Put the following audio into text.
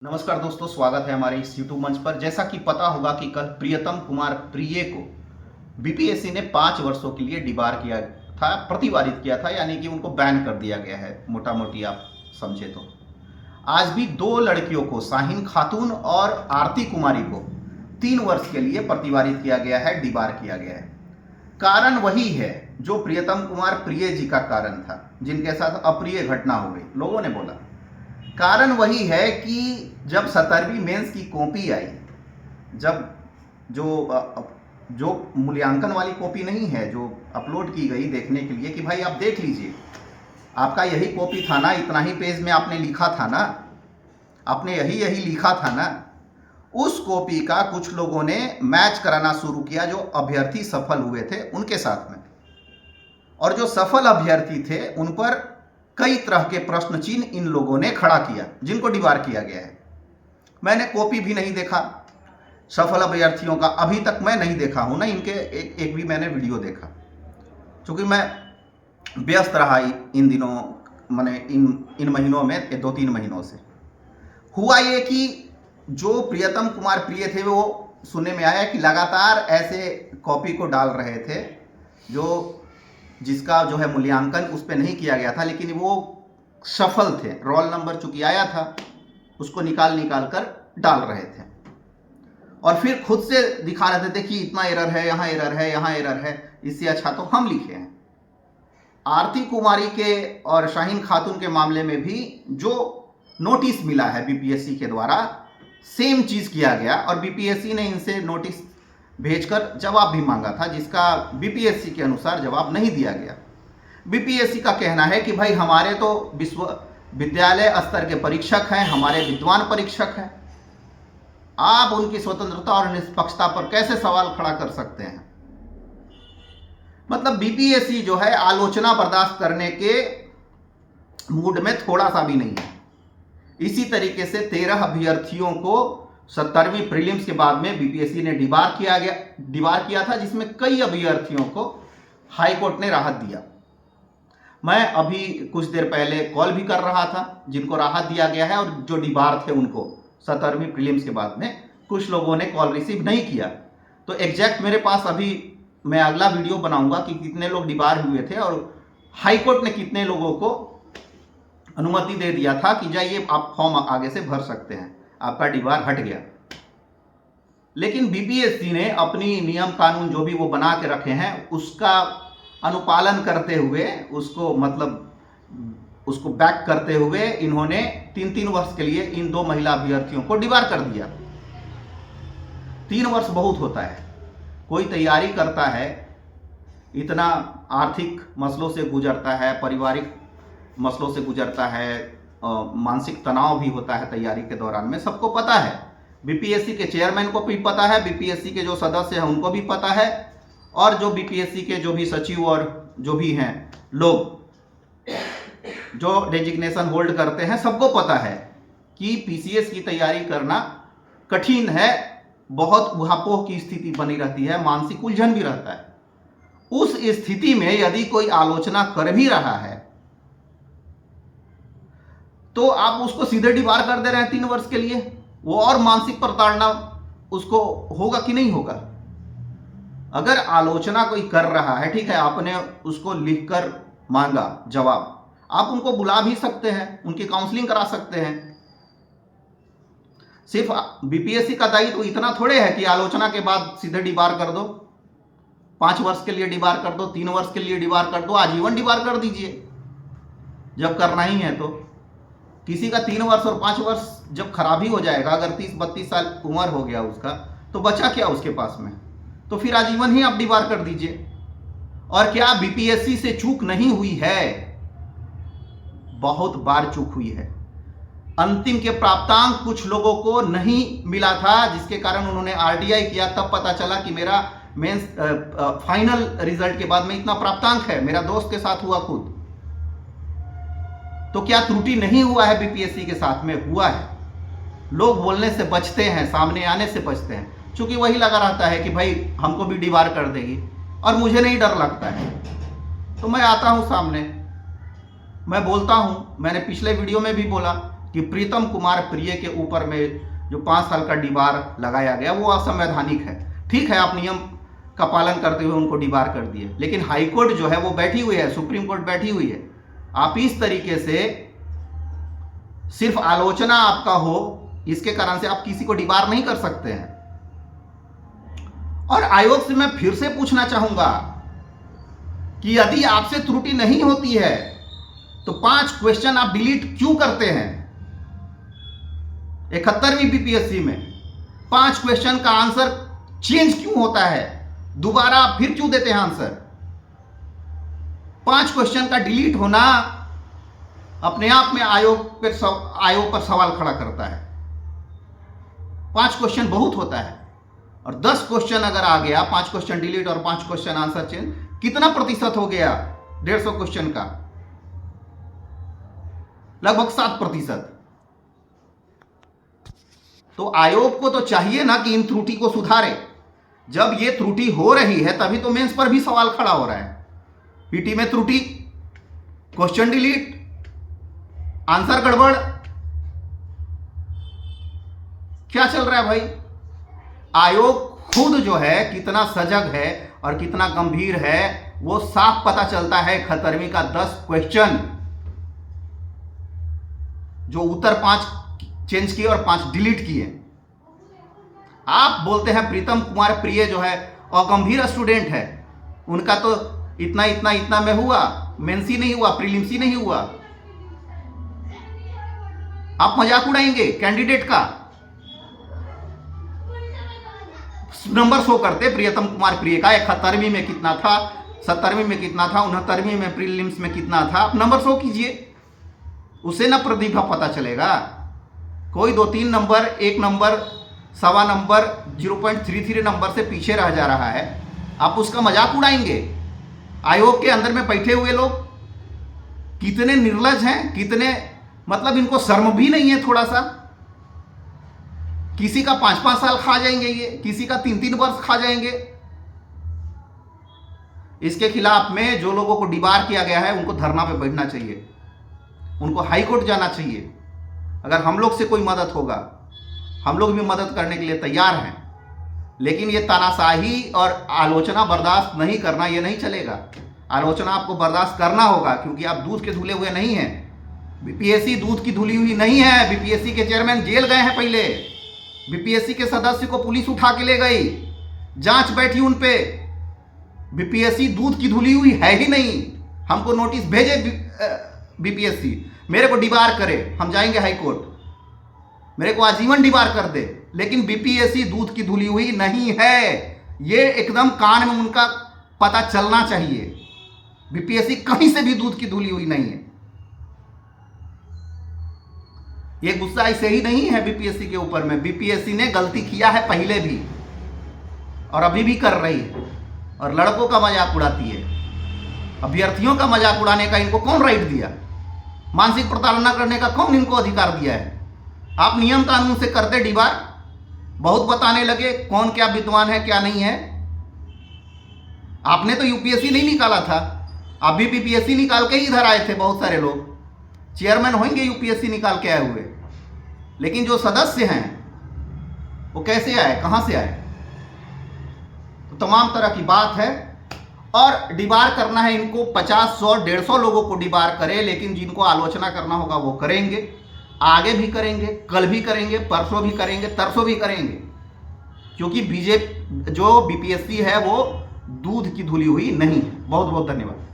नमस्कार दोस्तों, स्वागत है हमारे इस यूट्यूब मंच पर। जैसा कि पता होगा कि कल प्रियतम कुमार प्रिय को बीपीएससी ने 5 वर्षों के लिए डिबार किया था, प्रतिवारित किया था, यानी कि उनको बैन कर दिया गया है, मोटा मोटी आप समझे तो। आज भी 2 लड़कियों को, शाहीन खातून और आरती कुमारी को 3 वर्ष के लिए प्रतिवारित किया गया है, डिबार किया गया है। कारण वही है जो प्रियतम कुमार प्रिय जी का कारण था, जिनके साथ अप्रिय घटना हो गई। लोगों ने बोला कारण वही है कि जब 17वीं मेंस की कॉपी आई, जब जो मूल्यांकन वाली कॉपी नहीं है, जो अपलोड की गई देखने के लिए कि भाई आप देख लीजिए, आपका यही कॉपी था ना, इतना ही पेज में आपने लिखा था ना, आपने यही लिखा था ना। उस कॉपी का कुछ लोगों ने मैच कराना शुरू किया, जो अभ्यर्थी सफल हुए थे उनके साथ में, और जो सफल अभ्यर्थी थे उन पर कई तरह के प्रश्न चिन्ह इन लोगों ने खड़ा किया, जिनको डिबार किया गया है। मैंने कॉपी भी नहीं देखा सफल अभ्यर्थियों का, अभी तक मैं नहीं देखा हूं ना, इनके एक भी मैंने वीडियो देखा, क्योंकि मैं व्यस्त रहा इन दिनों, मैंने इन महीनों में 2-3 महीनों से। हुआ ये कि जो प्रियतम कुमार प्रिय थे, वो सुनने में आया कि लगातार ऐसे कॉपी को डाल रहे थे जिसका जो है मूल्यांकन उस पर नहीं किया गया था, लेकिन वो सफल थे। रोल नंबर चूंकि आया था, उसको निकाल कर डाल रहे थे, और फिर खुद से दिखा रहे थे कि इतना एरर है, यहाँ एरर है, यहाँ एरर है, इससे अच्छा तो हम लिखे हैं। आरती कुमारी के और शाहीन खातून के मामले में भी जो नोटिस मिला है बीपीएससी के द्वारा, सेम चीज किया गया, और बीपीएससी ने इनसे नोटिस भेजकर जवाब भी मांगा था, जिसका बीपीएससी के अनुसार जवाब नहीं दिया गया। बीपीएससी का कहना है कि भाई हमारे तो विश्वविद्यालय स्तर के परीक्षक हैं, हमारे विद्वान परीक्षक हैं, आप उनकी स्वतंत्रता और निष्पक्षता पर कैसे सवाल खड़ा कर सकते हैं। मतलब बीपीएससी जो है आलोचना बर्दाश्त करने के मूड में थोड़ा सा भी नहीं है। इसी तरीके से 13 अभ्यर्थियों को 17वीं प्रीलिम्स के बाद में बीपीएससी ने डिबार किया था, जिसमें कई अभ्यर्थियों को हाई कोर्ट ने राहत दिया। मैं अभी कुछ देर पहले कॉल भी कर रहा था, जिनको राहत दिया गया है, और जो डिबार थे उनको 17वीं प्रीलिम्स के बाद में कुछ लोगों ने कॉल रिसीव नहीं किया। तो एग्जैक्ट मेरे पास अभी मैं अगला वीडियो बनाऊंगा कि कितने लोग डिबार हुए थे और हाई कोर्ट ने कितने लोगों को अनुमति दे दिया था कि जाइए आप फॉर्म आगे से भर सकते हैं, आपका डिबार हट गया। लेकिन बीपीएससी ने अपनी नियम कानून जो भी वो बना के रखे हैं, उसका अनुपालन करते हुए, उसको बैक करते हुए, इन्होंने 3-3 वर्ष के लिए इन 2 महिला अभ्यर्थियों को डिबार कर दिया। 3 वर्ष बहुत होता है, कोई तैयारी करता है, इतना आर्थिक मसलों से गुजरता है, पारिवारिक मसलों से गुजरता है, मानसिक तनाव भी होता है तैयारी के दौरान में, सबको पता है। बीपीएससी के चेयरमैन को भी पता है, बीपीएससी के जो सदस्य हैं उनको भी पता है, और जो बीपीएससी के जो भी सचिव और जो भी हैं लोग जो डेजिग्नेशन होल्ड करते हैं, सबको पता है कि पीसीएस की तैयारी करना कठिन है, बहुत ऊहापोह की स्थिति बनी रहती है, मानसिक उलझन भी रहता है। उस स्थिति में यदि कोई आलोचना कर भी रहा है तो आप उसको सीधे डिबार कर दे रहे हैं 3 वर्ष के लिए। वो और मानसिक प्रताड़ना उसको होगा कि नहीं होगा। अगर आलोचना कोई कर रहा है, ठीक है, आपने उसको लिखकर मांगा जवाब, आप उनको बुला भी सकते हैं, उनकी काउंसलिंग करा सकते हैं। सिर्फ बीपीएससी का दायित्व इतना थोड़े है कि आलोचना के बाद सीधे डिबार कर दो, 5 वर्ष के लिए डिबार कर दो, 3 वर्ष के लिए डिबार कर दो, आजीवन डिबार कर दीजिए जब करना ही है तो। किसी का 3 वर्ष और 5 वर्ष जब खराबी हो जाएगा, अगर 30-32 साल उम्र हो गया उसका, तो बचा क्या उसके पास में, तो फिर आजीवन ही आप डिबार कर दीजिए। और क्या बीपीएससी से चूक नहीं हुई है, बहुत बार चूक हुई है। अंतिम के प्राप्तांक कुछ लोगों को नहीं मिला था, जिसके कारण उन्होंने आरटीआई किया, तब पता चला कि मेरा मेंस फाइनल रिजल्ट के बाद में इतना प्राप्तांक है, मेरा दोस्त के साथ हुआ खुद। तो क्या त्रुटि नहीं हुआ है बीपीएससी के साथ में? हुआ है। लोग बोलने से बचते हैं, सामने आने से बचते हैं, क्योंकि वही लगा रहता है कि भाई हमको भी डिबार कर देगी, और मुझे नहीं डर लगता है, तो मैं आता हूं सामने, मैं बोलता हूं। मैंने पिछले वीडियो में भी बोला कि प्रीतम कुमार प्रिय के ऊपर में जो 5 साल का डिबार लगाया गया वो असंवैधानिक है। ठीक है, आप नियम का पालन करते हुए उनको डिबार कर दिए, लेकिन हाईकोर्ट जो है वो बैठी हुई है, सुप्रीम कोर्ट बैठी हुई है। आप इस तरीके से सिर्फ आलोचना आपका हो, इसके कारण से आप किसी को डिबार नहीं कर सकते हैं। और आयोग से मैं फिर से पूछना चाहूंगा कि यदि आपसे त्रुटि नहीं होती है तो 5 क्वेश्चन आप डिलीट क्यों करते हैं? 71वीं बीपीएससी में 5 क्वेश्चन का आंसर चेंज क्यों होता है? दोबारा आप फिर क्यों देते हैं आंसर? 5 क्वेश्चन का डिलीट होना अपने आप में आयोग पर सवाल खड़ा करता है। 5 क्वेश्चन बहुत होता है, और 10 क्वेश्चन अगर आ गया, 5 क्वेश्चन डिलीट और 5 क्वेश्चन आंसर चेंज, कितना प्रतिशत हो गया 150 क्वेश्चन का? लगभग 7%। तो आयोग को तो चाहिए ना कि इन त्रुटि को सुधारे। जब ये त्रुटि हो रही है तभी तो मेंस पर भी सवाल खड़ा हो रहा है। पीटी में त्रुटि, क्वेश्चन डिलीट, आंसर गड़बड़, क्या चल रहा है भाई? आयोग खुद जो है कितना सजग है और कितना गंभीर है वो साफ पता चलता है। 71वीं का 10 क्वेश्चन जो उत्तर 5 चेंज किए और 5 डिलीट किए। आप बोलते हैं प्रीतम कुमार प्रिय जो है अगंभीर स्टूडेंट है, उनका तो इतना इतना इतना में हुआ, मेंस ही नहीं हुआ, प्रीलिम्स ही नहीं हुआ। आप मजाक उड़ाएंगे कैंडिडेट का। नंबर शो करते प्रियतम कुमार प्रिय का 71वीं में कितना था, 70वीं में कितना था, 69वीं में प्रीलिम्स में कितना था। आप नंबर शो कीजिए, उसे ना प्रतिभा पता चलेगा। कोई 2-3 नंबर, 1 नंबर, 1.25 नंबर, 0.33 नंबर से पीछे रह जा रहा है, आप उसका मजाक उड़ाएंगे। आयोग के अंदर में बैठे हुए लोग कितने निर्लज हैं, कितने मतलब इनको शर्म भी नहीं है थोड़ा सा। किसी का 5-5 साल खा जाएंगे ये, किसी का 3-3 वर्ष खा जाएंगे। इसके खिलाफ में जो लोगों को डिबार किया गया है उनको धरना पे बैठना चाहिए, उनको हाई कोर्ट जाना चाहिए। अगर हम लोग से कोई मदद होगा, हम लोग भी मदद करने के लिए तैयार हैं, लेकिन ये तानाशाही और आलोचना बर्दाश्त नहीं करना, ये नहीं चलेगा। आलोचना आपको बर्दाश्त करना होगा, क्योंकि आप दूध के धुले हुए नहीं हैं। बीपीएससी दूध की धुली हुई नहीं है। बीपीएससी के चेयरमैन जेल गए हैं, पहले बीपीएससी के सदस्य को पुलिस उठा के ले गई, जांच बैठी उन पे। बीपीएससी दूध की धुली हुई है ही नहीं। हमको नोटिस भेजे बीपीएससी, मेरे को डिबार करे, हम जाएंगे हाई कोर्ट, मेरे को आजीवन डिबार कर दे, लेकिन बीपीएससी दूध की धुली हुई नहीं है। ये एकदम कान में उनका पता चलना चाहिए। बीपीएससी कहीं से भी दूध की धुली हुई नहीं है। ये गुस्सा ऐसे ही नहीं है बीपीएससी के ऊपर में। बीपीएससी ने गलती किया है पहले भी और अभी भी कर रही है, और लड़कों का मजाक उड़ाती है। अभ्यर्थियों का मजाक उड़ाने का इनको कौन राइट दिया? मानसिक प्रताड़ना करने का कौन इनको अधिकार दिया है? आप नियम कानून से करते डिबार, बहुत बताने लगे कौन क्या विद्वान है क्या नहीं है। आपने तो यूपीएससी नहीं निकाला था, आप भी बीपीएससी निकाल के ही इधर आए थे। बहुत सारे लोग चेयरमैन होंगे यूपीएससी निकाल के आए हुए, लेकिन जो सदस्य हैं वो कैसे आए, कहां से आए? तो तमाम तरह की बात है। और डिबार करना है इनको, 50, 100, 150 लोगों को डिबार करे, लेकिन जिनको आलोचना करना होगा वो करेंगे, आगे भी करेंगे, कल भी करेंगे, परसों भी करेंगे, तरसों भी करेंगे, क्योंकि बीजेपी जो बीपीएससी है वो दूध की धुली हुई नहीं है। बहुत बहुत धन्यवाद।